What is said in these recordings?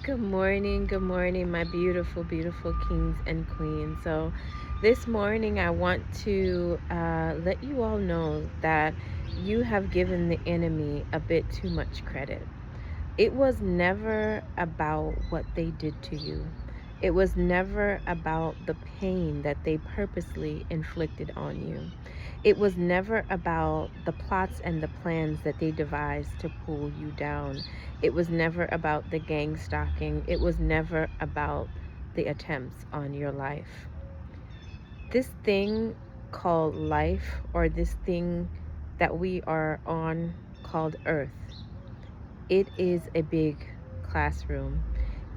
Good morning, my beautiful, beautiful kings and queens. So, this morning I want to let you all know that you have given the enemy a bit too much credit. It was never about what they did to you. It was never about the pain that they purposely inflicted on you. It was never about the plots and the plans that they devised to pull you down. It was never about the gang stalking. It was never about the attempts on your life. This thing called life, or this thing that we are on called earth, it is a big classroom.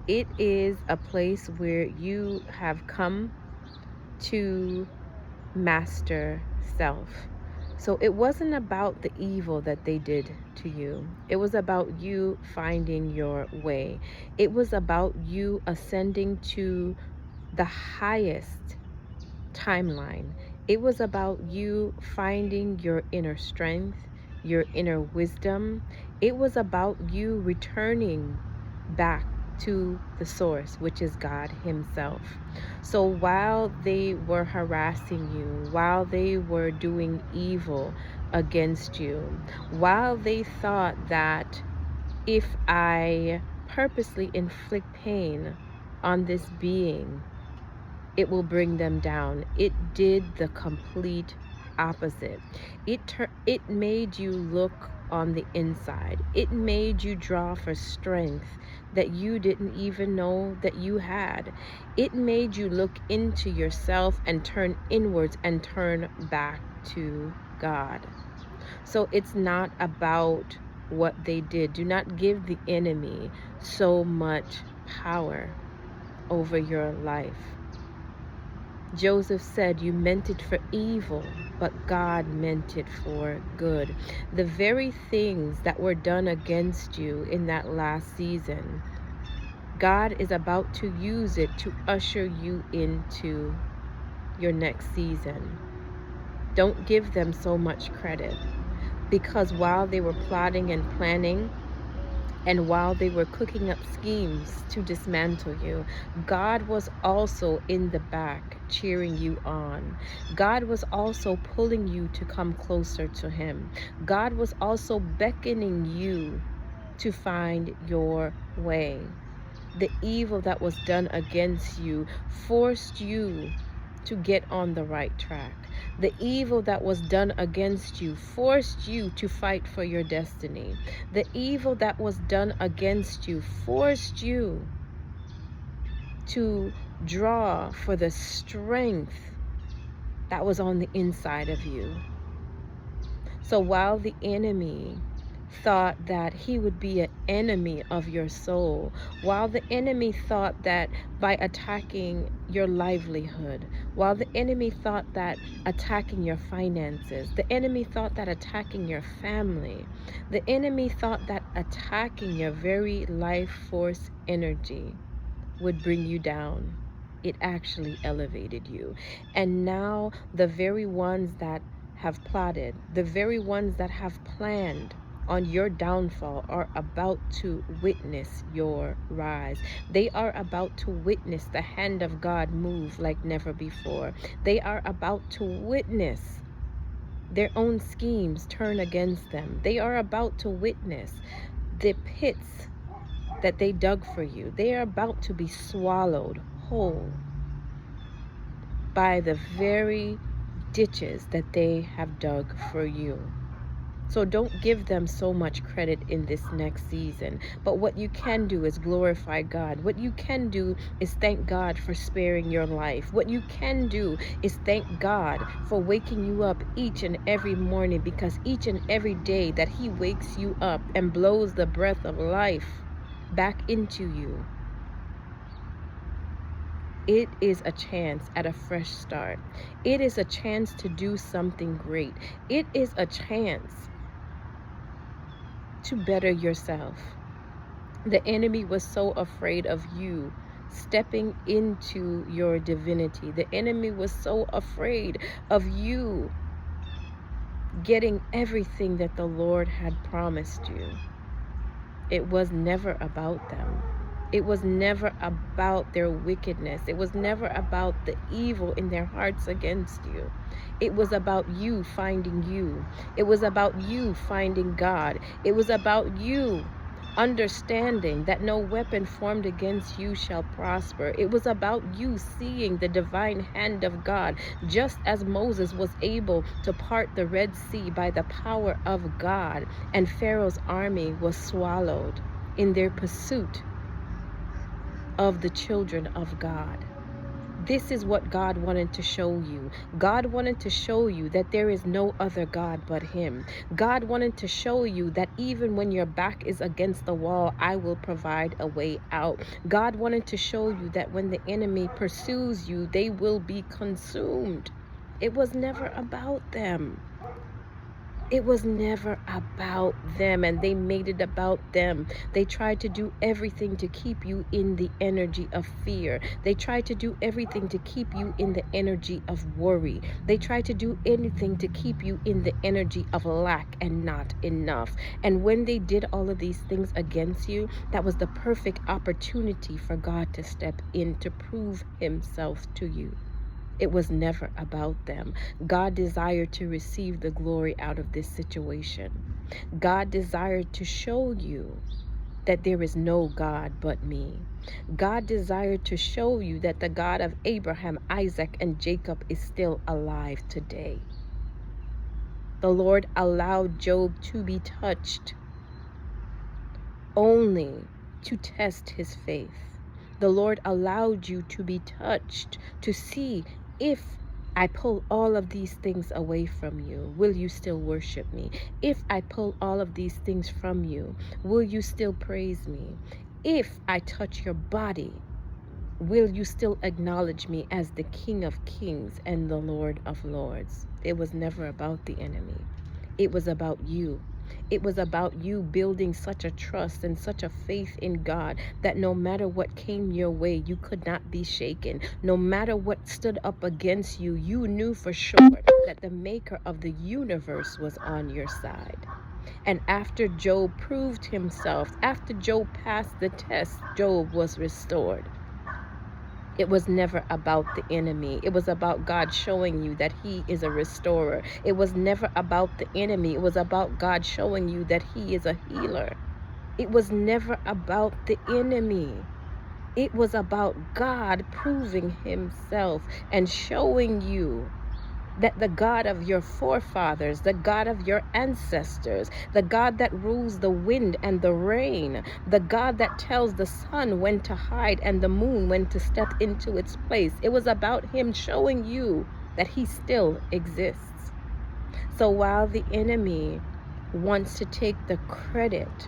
It is a place where you have come to master self. So it wasn't about the evil that they did to you. It was about you finding your way. It was about you ascending to the highest timeline. It was about you finding your inner strength, your inner wisdom. It was about you returning back to the source, which is God Himself. So while they were harassing you, while they were doing evil against you, while they thought that if I purposely inflict pain on this being, it will bring them down. It did the complete opposite. It made you look on the inside. It made you draw for strength that you didn't even know that you had. It made you look into yourself and turn inwards and turn back to God. So it's not about what they did. Do not give the enemy so much power over your life. Joseph said, "You meant it for evil, but God meant it for good." The very things that were done against you in that last season, God is about to use it to usher you into your next season. Don't give them so much credit, because while they were plotting and planning, and while they were cooking up schemes to dismantle you, God was also in the back cheering you on. God was also pulling you to come closer to Him. God was also beckoning you to find your way. The evil that was done against you forced you to get on the right track. The evil that was done against you forced you to fight for your destiny. The evil that was done against you forced you to draw for the strength that was on the inside of you. So while the enemy thought that he would be an enemy of your soul, while the enemy thought that by attacking your livelihood, while the enemy thought that attacking your finances, the enemy thought that attacking your family, the enemy thought that attacking your very life force energy would bring you down, it actually elevated you. And now the very ones that have plotted, the very ones that have planned on your downfall are about to witness your rise. They are about to witness the hand of God move like never before. They are about to witness their own schemes turn against them. They are about to witness the pits that they dug for you. They are about to be swallowed whole by the very ditches that they have dug for you. So don't give them so much credit in this next season. But what you can do is glorify God. What you can do is thank God for sparing your life. What you can do is thank God for waking you up each and every morning, because each and every day that He wakes you up and blows the breath of life back into you, it is a chance at a fresh start. It is a chance to do something great. It is a chance to better yourself. The enemy was so afraid of you stepping into your divinity. The enemy was so afraid of you getting everything that the Lord had promised you. It was never about them. It was never about their wickedness. It was never about the evil in their hearts against you. It was about you finding you. It was about you finding God. It was about you understanding that no weapon formed against you shall prosper. It was about you seeing the divine hand of God, just as Moses was able to part the Red Sea by the power of God, and Pharaoh's army was swallowed in their pursuit of the children of God. This is what God wanted to show you. God wanted to show you that there is no other God but Him. God wanted to show you that even when your back is against the wall, I will provide a way out. God wanted to show you that when the enemy pursues you, they will be consumed. It was never about them. It was never about them, and they made it about them. They tried to do everything to keep you in the energy of fear. They tried to do everything to keep you in the energy of worry. They tried to do anything to keep you in the energy of lack and not enough. And when they did all of these things against you, that was the perfect opportunity for God to step in to prove Himself to you. It was never about them. God desired to receive the glory out of this situation. God desired to show you that there is no God but me. God desired to show you that the God of Abraham, Isaac, and Jacob is still alive today. The Lord allowed Job to be touched only to test his faith. The Lord allowed you to be touched to see if I pull all of these things away from you, will you still worship me? If I pull all of these things from you, will you still praise me? If I touch your body, will you still acknowledge me as the King of Kings and the Lord of Lords? It was never about the enemy. It was about you. It was about you building such a trust and such a faith in God that no matter what came your way, you could not be shaken. No matter what stood up against you, you knew for sure that the maker of the universe was on your side. And after Job proved himself, after Job passed the test, Job was restored. It was never about the enemy. It was about God showing you that He is a restorer. It was never about the enemy. It was about God showing you that He is a healer. It was never about the enemy. It was about God proving Himself and showing you that the God of your forefathers, the God of your ancestors, the God that rules the wind and the rain, the God that tells the sun when to hide and the moon when to step into its place. It was about Him showing you that He still exists. So while the enemy wants to take the credit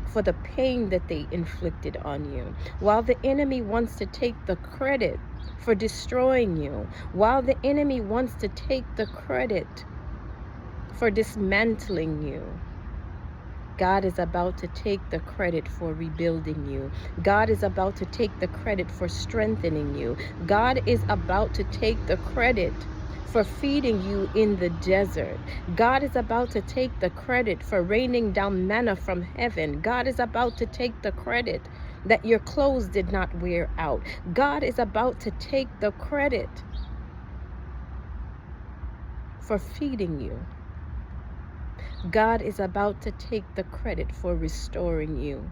for the pain that they inflicted on you, while the enemy wants to take the credit for destroying you, while the enemy wants to take the credit for dismantling you, God is about to take the credit for rebuilding you. God is about to take the credit for strengthening you. God is about to take the credit for feeding you in the desert. God is about to take the credit for raining down manna from heaven. God is about to take the credit that your clothes did not wear out. God is about to take the credit for feeding you. God is about to take the credit for restoring you.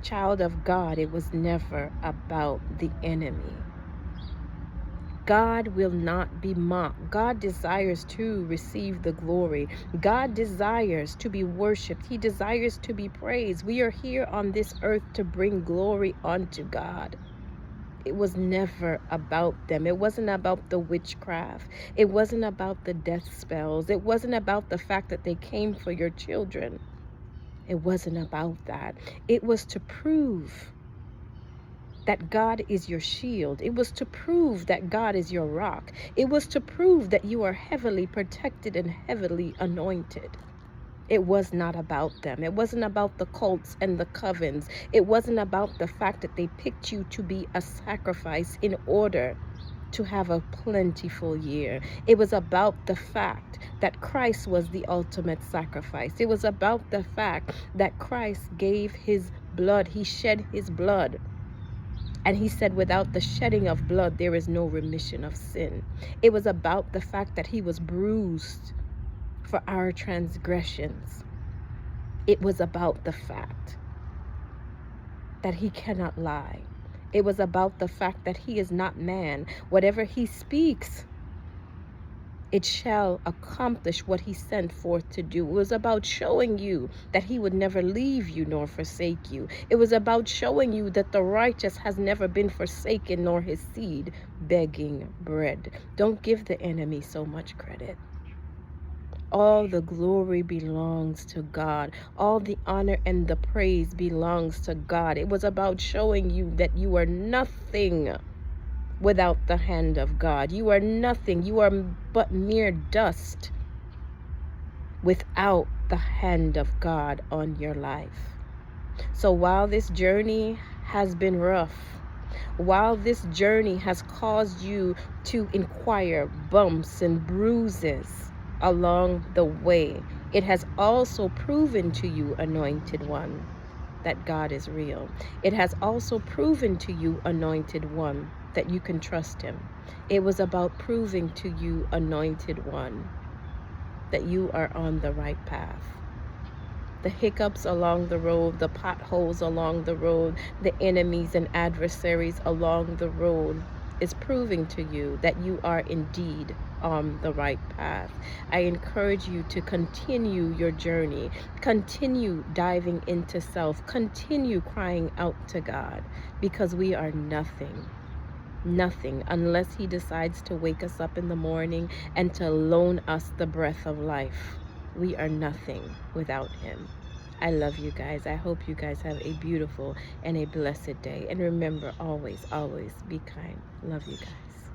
Child of God, it was never about the enemy. God will not be mocked. God desires to receive the glory. God desires to be worshiped. He desires to be praised. We are here on this earth to bring glory unto God. It was never about them. It wasn't about the witchcraft. It wasn't about the death spells. It wasn't about the fact that they came for your children. It wasn't about that. It was to prove that God is your shield. It was to prove that God is your rock. It was to prove that you are heavily protected and heavily anointed. It was not about them. It wasn't about the cults and the covens. It wasn't about the fact that they picked you to be a sacrifice in order to have a plentiful year. It was about the fact that Christ was the ultimate sacrifice. It was about the fact that Christ gave His blood. He shed his blood. And he said, without the shedding of blood, there is no remission of sin. It was about the fact that he was bruised for our transgressions. It was about the fact that he cannot lie. It was about the fact that he is not man. Whatever he speaks, it shall accomplish what he sent forth to do. It was about showing you that he would never leave you nor forsake you. It was about showing you that the righteous has never been forsaken nor his seed begging bread. Don't give the enemy so much credit. All the glory belongs to God. All the honor and the praise belongs to God. It was about showing you that you are nothing without the hand of God. You are nothing. You are but mere dust without the hand of God on your life. So while this journey has been rough, while this journey has caused you to inquire bumps and bruises along the way, it has also proven to you, anointed one, that God is real. It has also proven to you, anointed one, that you can trust him. It was about proving to you, anointed one, that you are on the right path. The hiccups along the road, the potholes along the road, the enemies and adversaries along the road is proving to you that you are indeed on the right path. I encourage you to continue your journey, continue diving into self, continue crying out to God, because we are nothing unless he decides to wake us up in the morning and to loan us the breath of life. We are nothing without him. I love you guys. I hope you guys have a beautiful and a blessed day. And remember, always, always be kind. Love you guys.